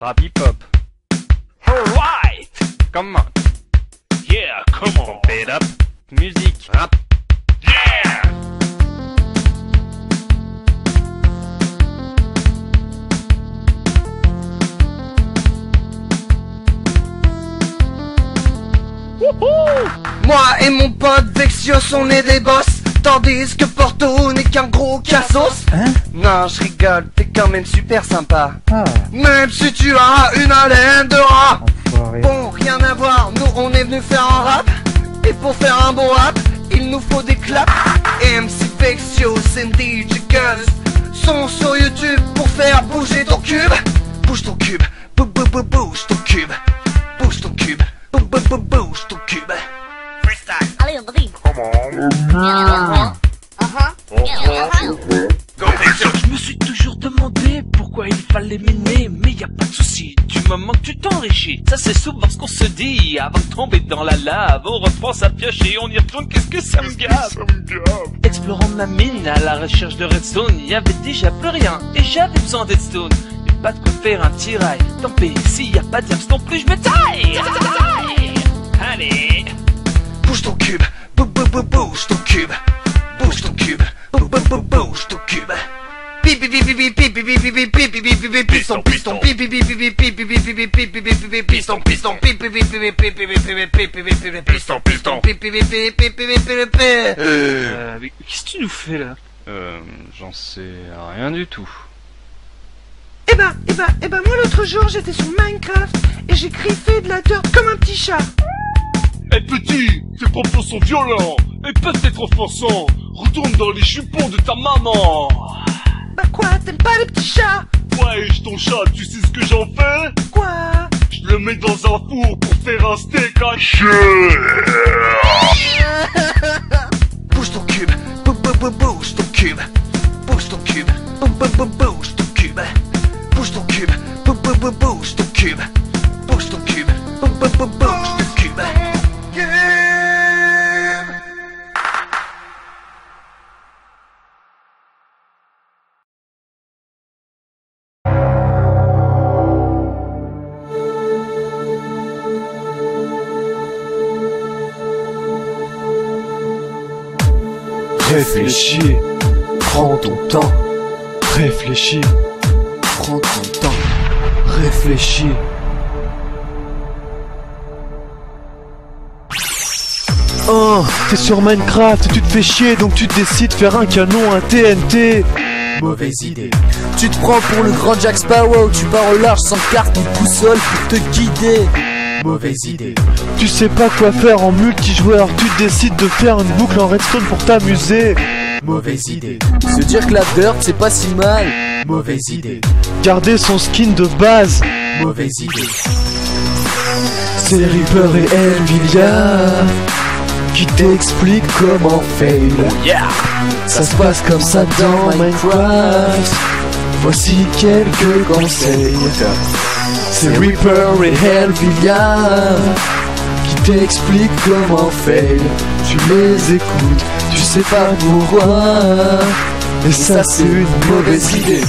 Rap hip-hop. Alright! Come on. Yeah, come on! Pump it up. Musique, rap. Yeah! Moi et mon pote Vexios on est des boss, tandis que Porto n'est qu'un gros cassos. Non je rigole, t'es quand même super sympa. Même si tu as une haleine de rat. Bon, rien à voir, nous on est venu faire un rap. Et pour faire un bon rap, il nous faut des claps. MC Vexios and DJ Gus sont sur YouTube pour faire bouger ton cube. Bouge ton cube, bouge ton cube. Bouge ton cube, bouge ton cube. Allez, vas-y. Je me suis toujours demandé pourquoi il fallait m'aimer, mais y a pas de souci, du moment que tu t'enrichis. Ça c'est souvent ce qu'on se dit, avant de tomber dans la lave, on reprend sa pioche et on y retourne, qu'est-ce que ça me gave. Explorant ma mine à la recherche de redstone, y avait déjà plus rien, et j'avais besoin d'Edstone. Y'a pas de quoi faire un tirail, tant pis, s'il y a pas de diams non plus, je me taille. Allez. Bouge ton cube, bouge ton cube. Bouge ton cube, bouge ton cube. Piston, piston, piston, piston, Mais qu'est-ce que tu nous fais là? J'en sais rien du tout. Eh ben, moi l'autre jour j'étais sur Minecraft et j'ai griffé de la dirt comme un petit chat. Eh petit, tes propos sont violents et peuvent être offensants. Retourne dans les chupons de ta maman. Bah quoi, t'aimes pas les petits chats? Ouais, ton chat, tu sais ce que j'en fais? Quoi? Je le mets dans un four pour faire un steak à chier. Bouge ton cube, bouge ton cube. Bouge ton cube, bouge ton cube. Bouge ton cube, bouge ton cube. Bouge ton cube, bouge ton cube. Réfléchis, prends ton temps. Réfléchis, prends ton temps. Réfléchis. Oh, t'es sur Minecraft, tu te fais chier, donc tu décides de faire un canon, un TNT. Mauvaise idée. Tu te prends pour le grand Jack Sparrow, tu pars au large sans carte ni boussole pour te guider. Mauvaise idée. Tu sais pas quoi faire en multijoueur, tu décides de faire une boucle en redstone pour t'amuser. Mauvaise idée. Se dire que la dirt c'est pas si mal. Mauvaise idée. Garder son skin de base. Mauvaise idée. C'est Reaper et Nvidia qui t'expliquent comment fail. Ça se passe comme ça dans Minecraft. Voici quelques conseils. C'est Reaper et Nvidia qui t'expliquent comment fail. Tu les écoutes, tu sais pas pourquoi. Et ça c'est une mauvaise idée.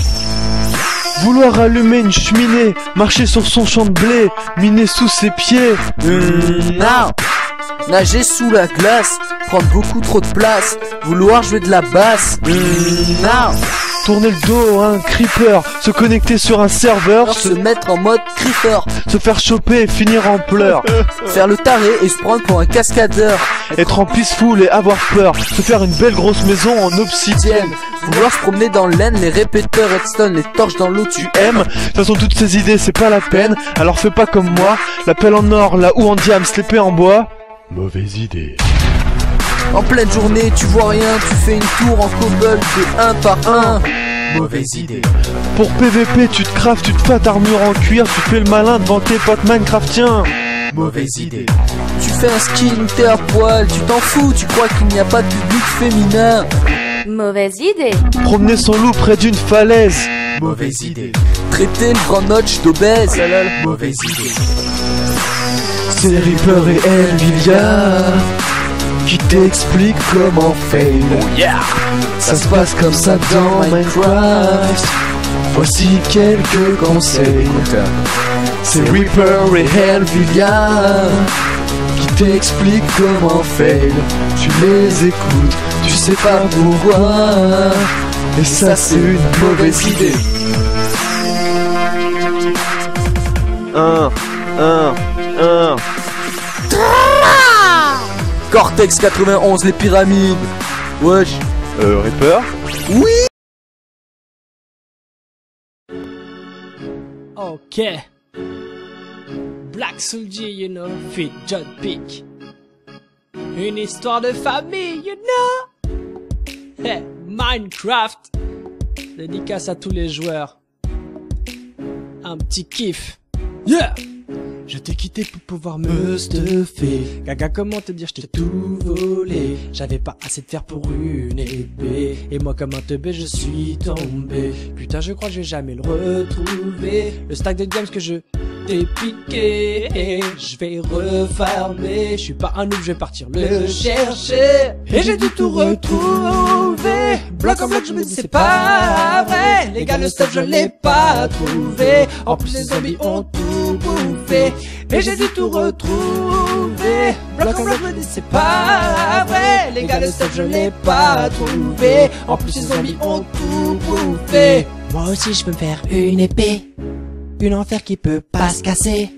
Vouloir allumer une cheminée, marcher sur son champ de blé, miner sous ses pieds. Non. Nager sous la glace, prendre beaucoup trop de place, vouloir jouer de la basse. Non. Tourner le dos à un creeper, se connecter sur un serveur, Se mettre en mode creeper, se faire choper et finir en pleurs. faire le taré et se prendre pour un cascadeur. Être en peaceful et avoir peur, se faire une belle grosse maison en obsidienne. Vouloir se promener dans le laine, les répéteurs redstone, les torches dans l'eau, tu aimes. De toute façon toutes ces idées c'est pas la peine, alors fais pas comme moi. La pelle en or, la houe en diams, l'épée en bois. Mauvaise idée. En pleine journée, tu vois rien, tu fais une tour en cobble de 1 par 1. Mauvaise idée. Pour PVP tu te craftes, tu te fais ta armure en cuir, tu fais le malin devant tes potes Minecraftiens. Mauvaise idée. Tu fais un skin où t'es à poil, tu t'en fous, tu crois qu'il n'y a pas de public féminin. Mauvaise idée. Promener son loup près d'une falaise. Mauvaise idée. Traiter le grand notch d'obèse. Mauvaise idée. C'est Reaper et Nvidia qui t'explique comment fail. Oh yeah. Ça se passe comme ça dans Minecraft. Voici quelques conseils. C'est Reaper et Helvilia qui t'expliquent comment fail. Tu les écoutes, tu sais pas pourquoi, et ça c'est une mauvaise idée. Cortex 91, les pyramides. Wesh. Reaper? Oui. Ok. Black Soldier, you know, fit John Peak. Une histoire de famille, you know. Hey, Minecraft. Dédicace à tous les joueurs. Un petit kiff. Yeah! Je t'ai quitté pour pouvoir me stuffer. Gaga, comment te dire, je t'ai tout volé. J'avais pas assez de fer pour une épée. Et moi comme un teubé je suis tombé. Putain, je crois que je vais jamais le retrouver. Le stack de diams que je t'ai piqué, je vais refarmer. Je suis pas un noob, je vais partir le chercher. Et j'ai dû tout retrouver. Bloc en bloc, je me dis c'est pas vrai. Les gars, le stuff je l'ai pas trouvé. En plus les zombies ont tout bouffé. Et j'ai dû tout retrouver. Bloc en bloc, je me dis c'est pas vrai. Les gars, le stuff je l'ai pas trouvé. En plus les zombies ont tout bouffé. Moi aussi je peux me faire une épée, une enfer qui peut pas se casser.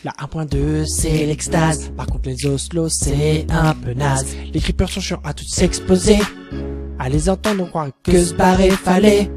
La 1.2 c'est l'extase. Par contre les oslos c'est un peu naze. Les creepers sont chiants à tous s'exploser. À les entendre on croit que se barrer fallait.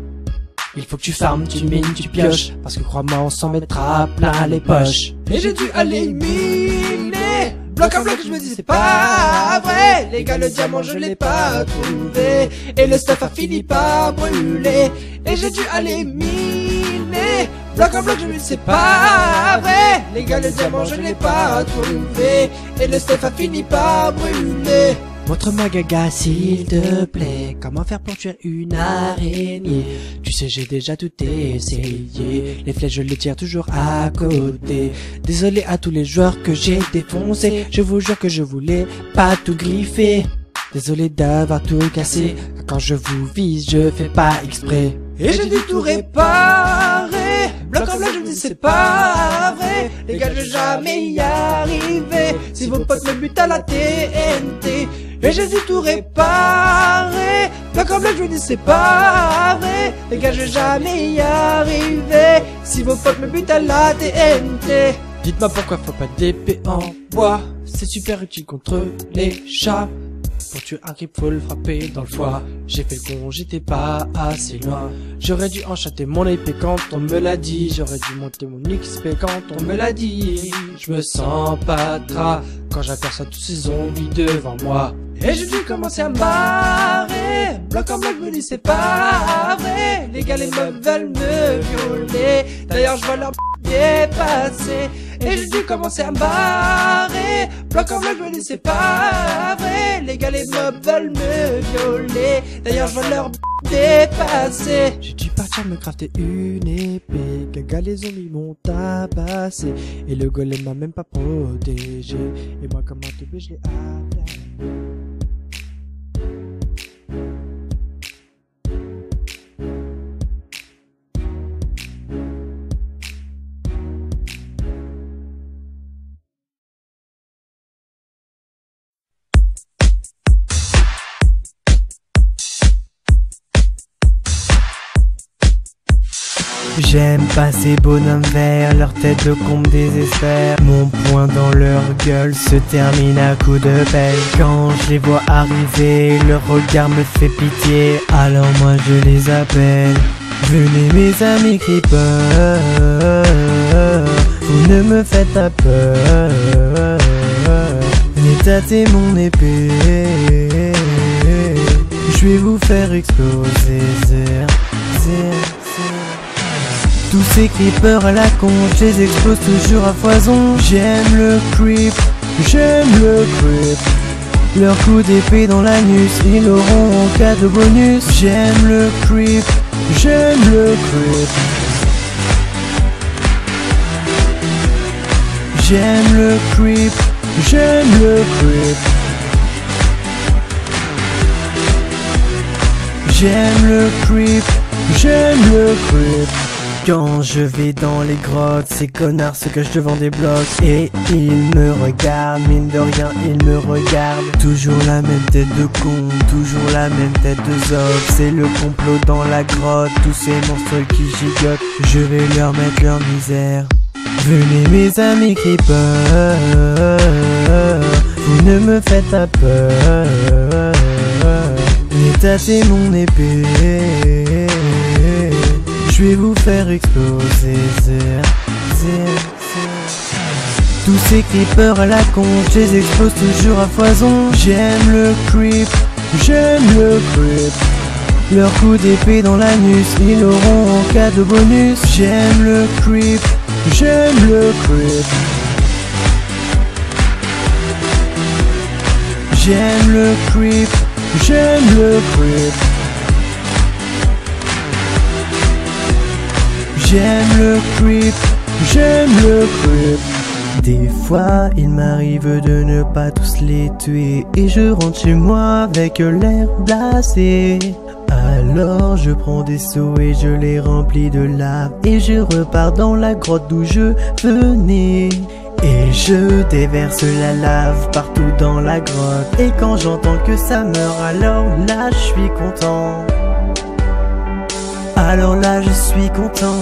Il faut que tu farmes, tu mines, tu pioches. Parce que crois-moi on s'en mettra plein les poches. Et j'ai dû aller miner. Bloc à bloc je me dis c'est pas vrai. Les gars le diamant je l'ai pas trouvé. Et le stuff a fini par brûler. Et j'ai dû aller miner. Bloc en bloc je me dis c'est pas vrai. Les gars le diamant je l'ai pas trouvé. Et le stuff a fini par brûler. Montre-moi Gaga s'il te plaît, comment faire pour tuer une araignée. Tu sais j'ai déjà tout essayé, les flèches je les tire toujours à côté. Désolé à tous les joueurs que j'ai défoncé, je vous jure que je voulais pas tout griffer. Désolé d'avoir tout cassé, quand je vous vise je fais pas exprès. Et j'ai dû tout réparer. Bloc en bloc je me dis c'est pas vrai. Les gars je vais jamais y arriver. Si vos potes me butent à la TNT. Et j'ai dû tout réparer. Bloc en bloc je me dis c'est pas vrai. Les gars je vais jamais y arriver. Si vos potes me butent à la TNT. Dites-moi pourquoi faut pas d'épée en bois. C'est super utile contre les chats. Pour tuer un creep faut le frapper dans le foie. J'ai fait le con, j'étais pas assez loin. J'aurais dû enchanter mon épée quand on me l'a dit. J'aurais dû monter mon XP quand on me l'a dit. Je me sens pas tra quand j'aperçois tous ces zombies devant moi. Et j'ai dû commencer à me barrer. Bloc en bloc je me dis c'est pas vrai. Les gars les meufs veulent me violer. D'ailleurs je vois leur dépasser. Et j'ai dû commencer à me barrer. Bloc en bloc je me dis c'est pas vrai. Les gars les mobs veulent me violer. D'ailleurs je veux leur dépasser. J'ai dû partir me crafter une épée. Gaga les zombies m'ont tabassé. Et le golem m'a même pas protégé. Et moi comme un teubé je l'ai attaqué. J'aime pas ces bonhommes verts, leur tête de con me désespère. Mon poing dans leur gueule se termine à coups de pelle. Quand je les vois arriver, leur regard me fait pitié. Alors moi je les appelle. Venez mes amis creepers, vous ne me faites pas peur. Venez tâter mon épée, je vais vous faire exploser. Tous ces creepers à la con, je les explose toujours à foison. J'aime le creep, j'aime le creep. Leur coup d'épée dans l'anus, ils l'auront en cas de bonus. J'aime le creep, j'aime le creep. J'aime le creep, j'aime le creep. J'aime le creep, j'aime le creep. Quand je vais dans les grottes, ces connards se cachent devant des blocs et ils me regardent, mine de rien, ils me regardent. Toujours la même tête de con, toujours la même tête de zob. C'est le complot dans la grotte, tous ces monstres qui gigotent. Je vais leur mettre leur misère. Venez mes amis creepers, vous ne me faites pas peur. L'état c'est mon épée, je vais vous faire exploser. Tous ces creepers à la con, je les explose toujours à foison. J'aime le creep, j'aime le creep. Leur coup d'épée dans l'anus, ils l'auront en cas de bonus. J'aime le creep, j'aime le creep. J'aime le creep, j'aime le creep. J'aime le creep, j'aime le creep. Des fois il m'arrive de ne pas tous les tuer et je rentre chez moi avec l'air blasé. Alors je prends des seaux et je les remplis de lave et je repars dans la grotte d'où je venais. Et je déverse la lave partout dans la grotte. Et quand j'entends que ça meurt, alors là je suis content. Alors là je suis content.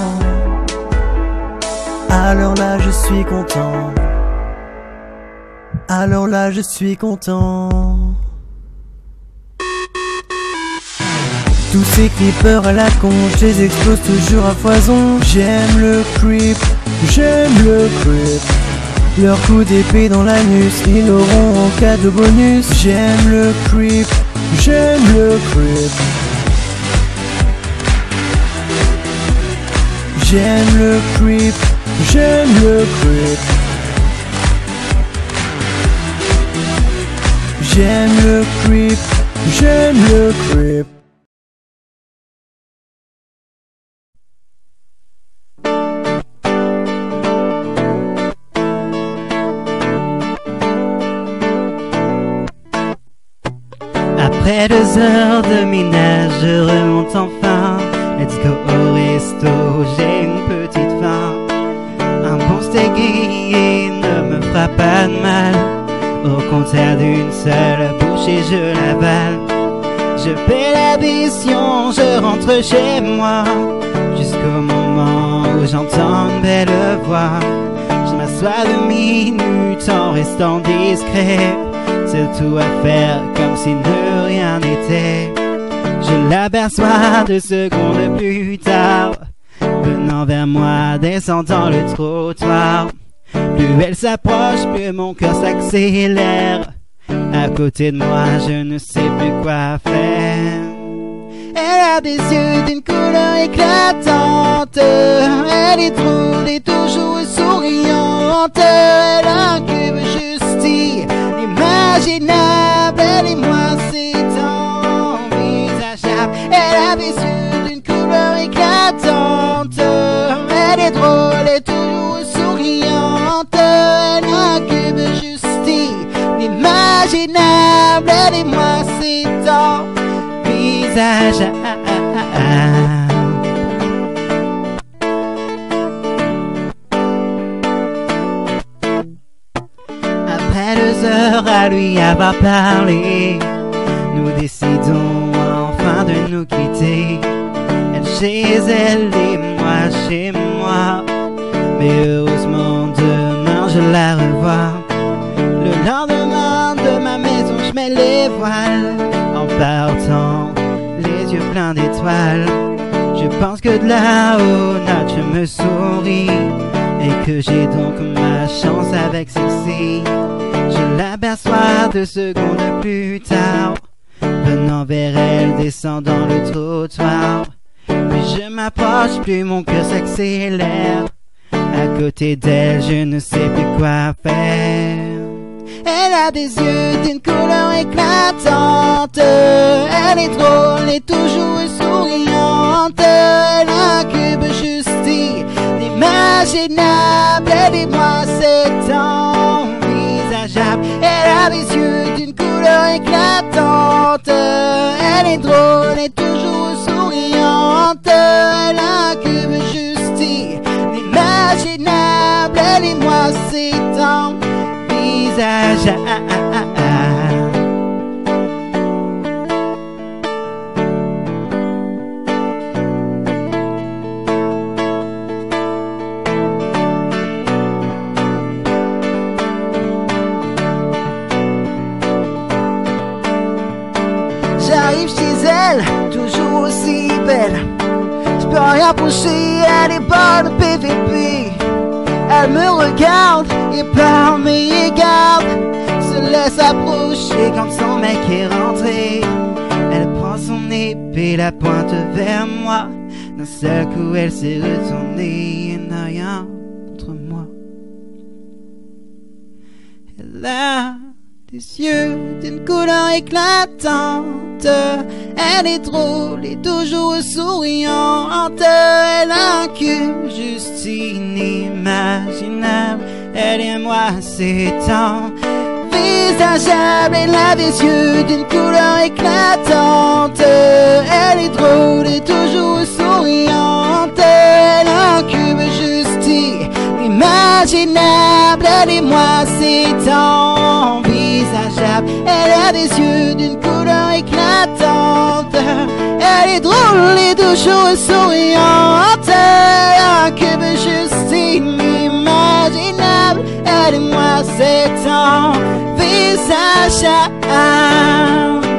Alors là je suis content. Alors là je suis content. Tous ces creepers à la con, je les explose toujours à foison. J'aime le creep, j'aime le creep. Leur coup d'épée dans l'anus, ils l'auront en cas de bonus. J'aime le creep, j'aime le creep. J'aime le creep, j'aime le creep. J'aime le creep, j'aime le creep. Après 2 heures de ménage, je remonte enfin. Let's go au resto, j'ai une petite faim. Un bon steak grillé ne me fera pas de mal. Au contraire d'une seule bouchée, je l'avale. Je paie l'addition, je rentre chez moi. Jusqu'au moment où j'entends une belle voix. Je m'assois 2 minutes en restant discret. C'est tout à faire comme si de rien n'était. Je l'aperçois 2 secondes plus tard, venant vers moi, descendant le trottoir. Plus elle s'approche, plus mon cœur s'accélère. À côté de moi, je ne sais plus quoi faire. Elle a des yeux d'une couleur éclatante. Elle est drôle et toujours souriante. Elle a un cube juste inimaginable. Elle et moi, c'est envisageable. Elle a des yeux d'une couleur éclatante. Elle est drôle et toujours souriante. Elle a un cube juste inimaginable. Elle et moi, c'est envisageable. Après 2 heures à lui avoir parlé, nous décidons enfin de nous quitter. Elle chez elle et moi chez moi. Mais heureusement demain je la revois. Le lendemain de ma maison je mets les voiles. En partant, les yeux pleins d'étoiles. Je pense que de là-haut nature me sourit, et que j'ai donc ma chance avec celle-ci. Je l'aperçois 2 secondes plus tard, venant vers elle, descendant le trottoir. Puis je m'approche, plus mon cœur s'accélère. À côté d'elle, je ne sais plus quoi faire. Elle a des yeux d'une couleur éclatante. Elle est drôle et toujours souriante. Elle a un cube juste inimaginable. Elle et moi, c'est envisageable. Elle a des yeux d'une couleur éclatante. Elle est drôle et toujours souriante. elle a un cube juste inimaginable. Elle et moi, c'est un visage. J'arrive chez elle, toujours aussi belle. Je peux rien approcher, elle est bonne PVP. Elle me regarde et par mes gardes se laisse approcher quand son mec est rentré. Elle prend son épée, la pointe vers moi. D'un seul coup elle s'est retournée et n'a rien contre moi. Elle a des yeux d'une couleur éclatante. Elle est drôle et toujours souriante. Elle a un cul juste inimaginable. Elle et moi c'est un visageable. Elle a des yeux d'une couleur éclatante. Elle est drôle et toujours souriante. Elle a un cube juste inimaginable. Elle et moi c'est envisageable. Elle a des yeux d'une couleur éclatante. Elle est drôle et toujours souriante. Elle a un cube juste inimaginable. Elle et moi c'est envisageable.